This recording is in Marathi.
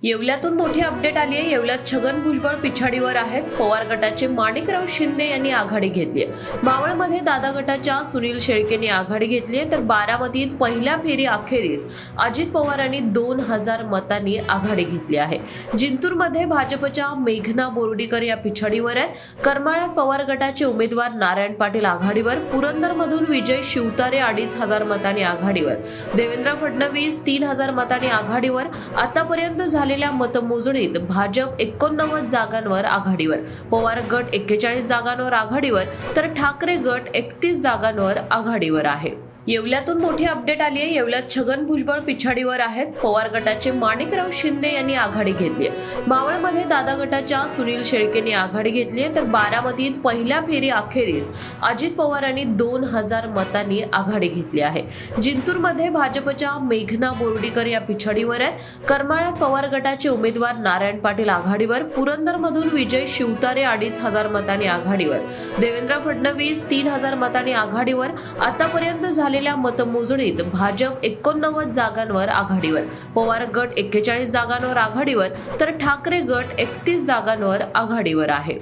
येवल्यातून मोठी अपडेट आली आहे। येवल्यात छगन भुजबळ पिछाडीवर आहेत। पवार गटाचे माणिकराव शिंदे यांनी आघाडी घेतली आहे। मावळमध्ये दादा गटाच्या सुनील शेळकेंनी आघाडी घेतली आहे, तर बारामतीत पहिल्या फेरी अखेरीस अजित पवारांनी 2000 मतांनी आघाडी घेतली आहे। जिंतूरमध्ये भाजपच्या मेघना बोर्डीकर या पिछाडीवर आहेत। करमाळ्यात पवार गटाचे उमेदवार नारायण पाटील आघाडीवर, पुरंदरमधून विजय शिवतारे 2500 मतांनी आघाडीवर, देवेंद्र फडणवीस 3000 मतांनी आघाडीवर। आतापर्यंत झालेल्या मतमोजणीत भाजप 89 जागांवर आघाडीवर, पवार गट 41 जागांवर आघाडीवर, तर ठाकरे गट 31 जागांवर आघाडीवर आहे। येवल्यातून मोठी अपडेट आली आहे। येवल्यात छगन भुजबळ पिछाडीवर आहेत। पवार गटाचे माणिकराव शिंदे यांनी आघाडी घेतली आहे। मावळमध्ये दादा गटाच्या सुनील शेळकेंनी आघाडी घेतली आहे, तर बारामतीत पहिल्या फेरी अखेरीस अजित पवारांनी 2000 मतांनी आघाडी घेतली आहे। जिंतूरमध्ये भाजपच्या मेघना बोर्डीकर या पिछाडीवर आहेत। करमाळ्यात पवार गटाचे उमेदवार नारायण पाटील आघाडीवर, पुरंदरमधून विजय शिवतारे 2500 मतांनी आघाडीवर, देवेंद्र फडणवीस 3000 मतांनी आघाडीवर। आतापर्यंत झालेल्या मतमोजणीत भाजप 89 जागांवर आघाडीवर, पवार गट 41 जागांवर आघाडीवर, तर ठाकरे गट 31 जागांवर आघाडीवर आहे।